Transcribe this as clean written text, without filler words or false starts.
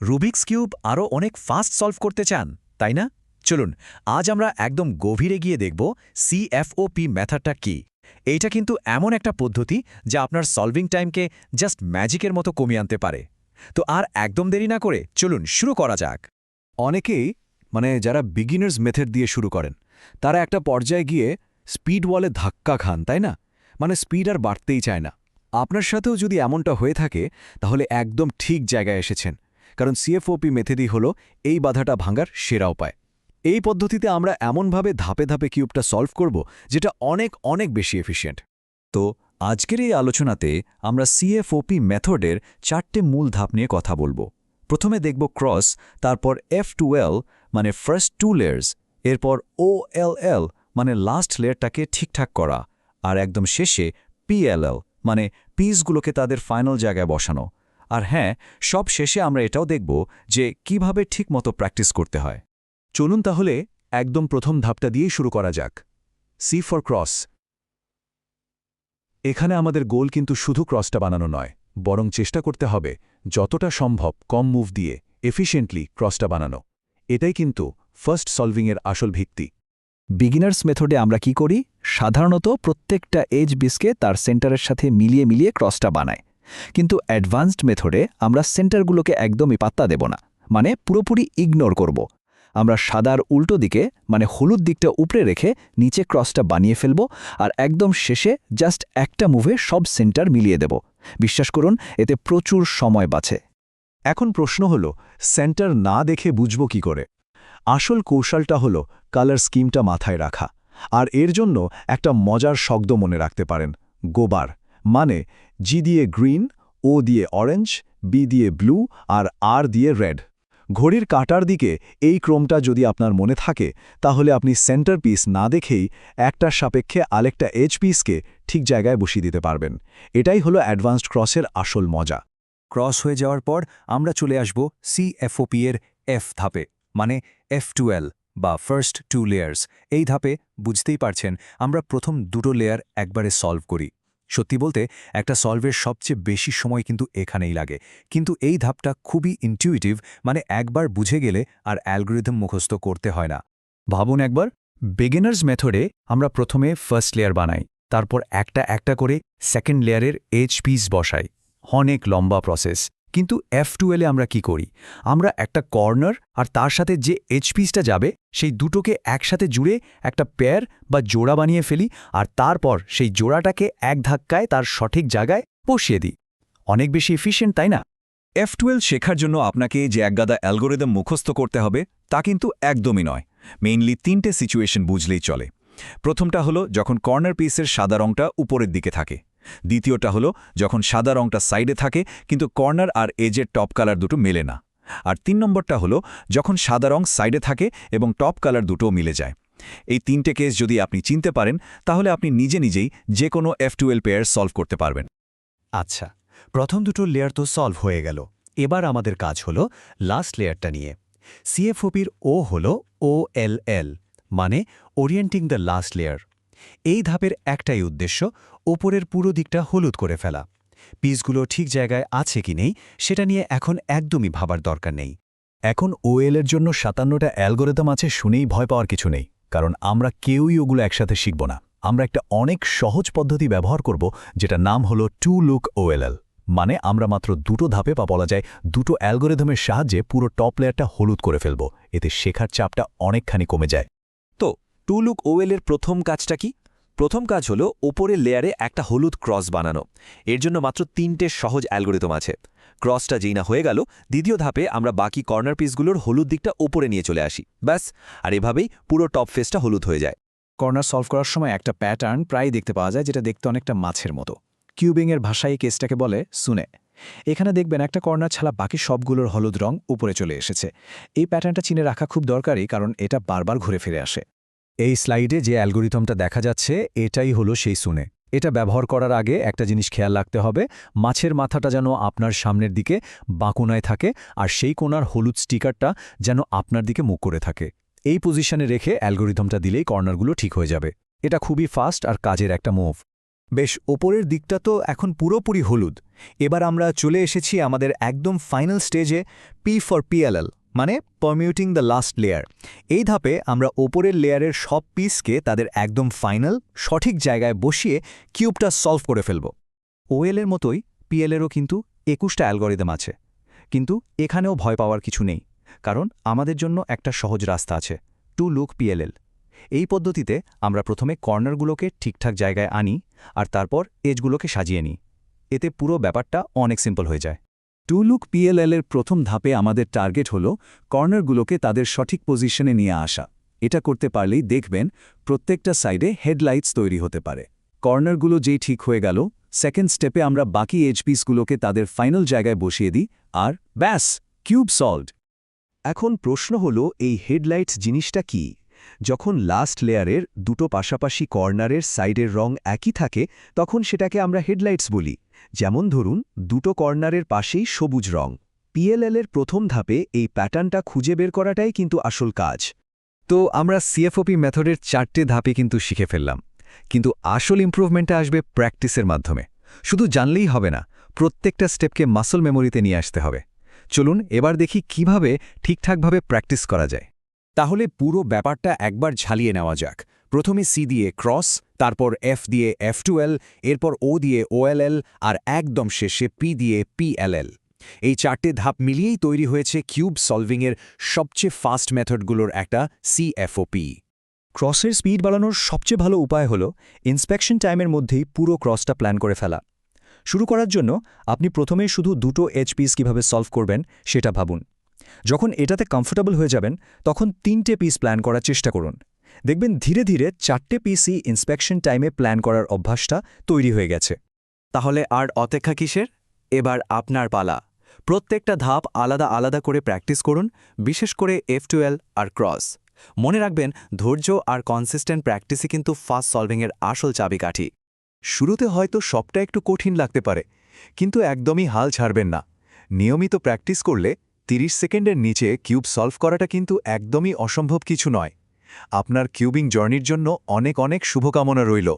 Rubik's cube আরও অনেক fast solve করতে চান তাই না? চলুন আজ আমরা একদম গভীরে গিয়ে দেখব সিএফওপি মেথডটা কি। এইটা কিন্তু এমন একটা পদ্ধতি যা আপনার সলভিং টাইমকে জাস্ট ম্যাজিকের মতো কমিয়ে আনতে পারে। তো আর একদম দেরি না করে চলুন শুরু করা যাক। অনেকেই যারা বিগিনার্স মেথড দিয়ে শুরু করেন তারা একটা পর্যায়ে গিয়ে স্পিড ওয়ালে ধাক্কা খান, তাই না? স্পিড আর বাড়তেই চায় না। আপনার সাথেও যদি এমনটা হয়ে থাকে তাহলে একদম ঠিক জায়গায় এসেছেন, কারণ সিএফওপি মেথডই হলো এই বাধাটা ভাঙার সেরা উপায়। এই পদ্ধতিতে আমরা এমনভাবে ধাপে ধাপে কিউবটা সলভ করব যেটা অনেক অনেক বেশি এফিশিয়েন্ট। তো আজকের এই আলোচনাতে আমরা সিএফওপি মেথডের 4টে মূল ধাপ নিয়ে কথা বলবো। প্রথমে দেখব ক্রস, তারপর F2L মানে ফার্স্ট 2 লেয়ার্স, এরপর OLL মানে লাস্ট লেয়ারটাকে ঠিকঠাক করা, আর একদম শেষে PLL মানে পিসগুলোকে তাদের ফাইনাল জায়গায় বসানো। আর হ্যাঁ, সব শেষে আমরা এটাও দেখব যে কিভাবে ঠিকমতো প্র্যাকটিস করতে হয়। চলুন তাহলে একদম প্রথম ধাপটা দিয়েই শুরু করা যাক। C for cross. এখানে আমাদের গোল কিন্তু শুধু ক্রসটা বানানো নয়, বরং চেষ্টা করতে হবে যতটা সম্ভব কম মুভ দিয়ে এফিশিয়েন্টলি ক্রসটা বানানো। এটাই কিন্তু ফার্স্ট সলভিংয়ের আসল ভিত্তি। বিগিনার্স মেথডে আমরা কি করি? সাধারণত প্রত্যেকটা এজ বিসকে তার সেন্টারের সাথে মিলিয়ে মিলিয়ে ক্রসটা বানায়। কিন্তু অ্যাডভান্সড মেথডে আমরা সেন্টারগুলোকে একদমই পাত্তা দেব না, পুরোপুরি ইগনোর করব। আমরা সাদার উল্টো দিকে হলুদ দিকটা উপরে রেখে নিচে ক্রসটা বানিয়ে ফেলব, আর একদম শেষে জাস্ট একটা মুভে সব সেন্টার মিলিয়ে দেব। বিশ্বাস করুন, এতে প্রচুর সময় বাঁচে। এখন প্রশ্ন হল, সেন্টার না দেখে বুঝব কি করে? আসল কৌশলটা হল কালার স্কিমটা মাথায় রাখা। আর এর জন্য একটা মজার শব্দ মনে রাখতে পারেন, গোবার। জি দিয়ে গ্রিন, ও দিয়ে অরেঞ্জ, বি দিয়ে ব্লু আর আর দিয়ে রেড। ঘড়ির কাঁটার দিকে এই ক্রমটা যদি আপনার মনে থাকে, তাহলে আপনি সেন্টার পিস না দেখেই একটার সাপেক্ষে আরেকটা এজ পিসকে ঠিক জায়গায় বসিয়ে দিতে পারবেন। এটাই হলো অ্যাডভান্সড ক্রসের আসল মজা। ক্রস হয়ে যাওয়ার পর আমরা চলে আসব সিএফওপি এর এফ ধাপে, F2L বা ফার্স্ট 2 লেয়ার্স। এই ধাপে বুঝতেই পারছেন, আমরা প্রথম দুটো লেয়ার একবারে সলভ করি। সত্যি বলতে একটা সলভের সবচেয়ে বেশি সময় কিন্তু এখানেই লাগে। কিন্তু এই ধাপটা খুবই ইনটিউইটিভ, একবার বুঝে গেলে আর অ্যালগরিদম মুখস্থ করতে হয় না। ভাবুন একবার, বিগিনার্স মেথডে আমরা প্রথমে ফার্স্ট লেয়ার বানাই, তারপর একটা একটা করে সেকেন্ড লেয়ারের এজ পিস বসাই। অনেক লম্বা প্রসেস। কিন্তু F2L এ আমরা কি করি? আমরা একটা কর্নার আর তার সাথে যে এজ পিসটা যাবে সেই দুটোকে একসাথে জুড়ে একটা পেয়ার বা জোড়া বানিয়ে ফেলি, আর তারপর সেই জোড়াটাকে এক ধাক্কায় তার সঠিক জায়গায় বসিয়ে দিই। অনেক বেশি এফিশিয়েন্ট, তাই না? F2L শেখার জন্য আপনাকে যে একগাদা অ্যালগরিদম মুখস্থ করতে হবে তা কিন্তু একদমই নয়। মেইনলি 3টে সিচুয়েশন বুঝলেই চলে। প্রথমটা হলো যখন কর্নার পিসের সাদা রংটা উপরের দিকে থাকে। দ্বিতীয়টা হলো যখন সাদা রংটা সাইডে থাকে কিন্তু কর্নার আর এজের টপ কালার দুটো মেলে না। আর 3 নম্বরটা হলো যখন সাদা রং সাইডে থাকে এবং টপ কালার দুটোও মিলে যায়। এই 3টে কেস যদি আপনি চিনতে পারেন, তাহলে আপনি নিজে নিজেই যে কোনো F2L পেয়ার সলভ করতে পারবেন। আচ্ছা, প্রথম দুটো লেয়ার তো সলভ হয়ে গেল। এবার আমাদের কাজ হলো লাস্ট লেয়ারটা নিয়ে। সিএফওপির ও হল OLL, ওরিয়েন্টিং দ্য লাস্ট লেয়ার। এই ধাপের একটাই উদ্দেশ্য, ওপরের পুরো দিকটা হলুদ করে ফেলা। পিসগুলো ঠিক জায়গায় আছে কি নেই সেটা নিয়ে এখন একদমই ভাবার দরকার নেই। এখন OL এর জন্য 57টা অ্যালগরিদম আছে শুনেই ভয় পাওয়ার কিছু নেই, কারণ আমরা কেউই ওগুলো একসাথে শিখব না। আমরা একটা অনেক সহজ পদ্ধতি ব্যবহার করব, যেটা নাম হলো 2 লুক OLL। আমরা মাত্র দুটো ধাপে বা বলা যায় দুটো অ্যালগরিদমের সাহায্যে পুরো টপ লেয়ারটা হলুদ করে ফেলব। এতে শেখার চাপটা অনেকখানি কমে যায়। তো 2 লুক OL এর প্রথম কাজটা কি? প্রথম কাজ হলো ওপরের লেয়ারে একটা হলুদ ক্রস বানানো। এর জন্য মাত্র 3টে সহজ অ্যালগরিদম আছে। ক্রসটা যেই না হয়ে গেল, দ্বিতীয় ধাপে আমরা বাকি কর্নার পিসগুলোর হলুদ দিকটা ওপরে নিয়ে চলে আসি, ব্যাস। আর এভাবেই পুরো টপ ফেসটা হলুদ হয়ে যায়। কর্নার সলভ করার সময় একটা প্যাটার্ন প্রায় দেখতে পাওয়া যায়, যেটা দেখতে অনেকটা মাছের মতো। কিউবিংয়ের ভাষায় এই কেসটাকে বলে সুনে। এখানে দেখবেন একটা কর্নার ছাড়া বাকি সবগুলোর হলুদ রং উপরে চলে এসেছে। এই প্যাটার্নটা চিনে রাখা খুব দরকারি, কারণ এটা বারবার ঘুরে ফিরে আসে। এই স্লাইডে যে অ্যালগরিদমটা দেখা যাচ্ছে এটাই হলো সেই সুনে। এটা ব্যবহার করার আগে একটা জিনিস খেয়াল রাখতে হবে, মাছের মাথাটা যেন আপনার সামনের দিকে বাঁকোনায় থাকে, আর সেই কোণার হলুদ স্টিকারটা যেন আপনার দিকে মুখ করে থাকে। এই পজিশনে রেখে অ্যালগরিদমটা দিলেই কর্নারগুলো ঠিক হয়ে যাবে। এটা খুবই ফাস্ট আর কাজের একটা মুভ। বেশ, ওপরের দিকটা তো এখন পুরোপুরি হলুদ। এবার আমরা চলে এসেছি আমাদের একদম ফাইনাল স্টেজে, পি ফর পিএলএল, মানে পারমিউটিং দ্য লাস্ট লেয়ার। এই ধাপে আমরা ওপরের লেয়ারের সব পিসকে তাদের একদম ফাইনাল সঠিক জায়গায় বসিয়ে কিউবটা সলভ করে ফেলব। ওএলের মতোই পিএলেরও কিন্তু 21টা অ্যালগরিদম আছে, কিন্তু এখানেও ভয় পাওয়ার কিছু নেই, কারণ আমাদের জন্য একটা সহজ রাস্তা আছে, টু লুক পিএলএল। এই পদ্ধতিতে আমরা প্রথমে কর্নারগুলোকে ঠিকঠাক জায়গায় আনি আর তারপর এজগুলোকে সাজিয়ে নিই। এতে পুরো ব্যাপারটা অনেক সিম্পল হয়ে যায়। টু লুক পিএলএলের প্রথম ধাপে আমাদের টার্গেট হল কর্নারগুলোকে তাদের সঠিক পজিশনে নিয়ে আসা। এটা করতে পারলেই দেখবেন প্রত্যেকটা সাইডে হেডলাইটস তৈরি হতে পারে। কর্নারগুলো যেই ঠিক হয়ে গেল, সেকেন্ড স্টেপে আমরা বাকি এজ পিসগুলোকে তাদের ফাইনাল জায়গায় বসিয়ে দিই, আর ব্যাস, কিউব সলভড। এখন প্রশ্ন হল, এই হেডলাইটস জিনিসটা কি? যখন লাস্ট লেয়ারের দুটো পাশাপাশি কর্নারের সাইডের রং একই থাকে, তখন সেটাকে আমরা হেডলাইটস বলি। যেমন ধরুন, দুটো কর্নারের পাশেই সবুজ রং। পিএলএলের প্রথম ধাপে এই প্যাটার্নটা খুঁজে বের করাটাই কিন্তু আসল কাজ। তো আমরা সিএফওপি মেথডের 4টে ধাপে কিন্তু শিখে ফেললাম, কিন্তু আসল ইমপ্রুভমেন্টটা আসবে প্র্যাকটিসের মাধ্যমে। শুধু জানলেই হবে না, প্রত্যেকটা স্টেপকে মাসল মেমোরিতে নিয়ে আসতে হবে। চলুন এবার দেখি কিভাবে ঠিকঠাকভাবে প্র্যাকটিস করা যায়। তাহলে পুরো ব্যাপারটা একবার ঝালিয়ে নেওয়া যাক। প্রথমে সি দিয়ে ক্রস, তারপর এফ দিয়ে F12, এরপর ও দিয়ে OLL, আর একদম শেষে পি দিয়ে PLL। এই 4টে ধাপ মিলিয়েই তৈরি হয়েছে কিউব সলভিংয়ের সবচেয়ে ফাস্ট মেথডগুলোর একটা সিএফওপি। ক্রসের স্পিড বাড়ানোর সবচেয়ে ভালো উপায় হল ইন্সপেকশন টাইমের মধ্যেই পুরো ক্রসটা প্ল্যান করে ফেলা। শুরু করার জন্য আপনি প্রথমেই শুধু দুটো এজ পিস কীভাবে সলভ করবেন সেটা ভাবুন। যখন এটাতে কমফোর্টেবল হয়ে যাবেন, তখন 3টে পিস প্ল্যান করার চেষ্টা করুন। দেখবেন ধীরে ধীরে 4টে পিসই ইন্সপেকশন টাইমে প্ল্যান করার অভ্যাসটা তৈরি হয়ে গেছে। তাহলে আর অপেক্ষা কিসের? এবার আপনার পালা। প্রত্যেকটা ধাপ আলাদা আলাদা করে প্র্যাকটিস করুন, বিশেষ করে F12 আর ক্রস। মনে রাখবেন, ধৈর্য আর কনসিস্টেন্ট প্র্যাকটিসই কিন্তু ফাস্ট সলভিংয়ের আসল চাবিকাঠি। শুরুতে হয়তো সবটা একটু কঠিন লাগতে পারে, কিন্তু একদমই হাল ছাড়বেন না। নিয়মিত প্র্যাকটিস করলে 30 সেকেন্ডের নিচে কিউব সলভ করাটা কিন্তু একদমই অসম্ভব কিছু নয়। আপনার কিউবিং জার্নির জন্য অনেক অনেক শুভকামনা রইল।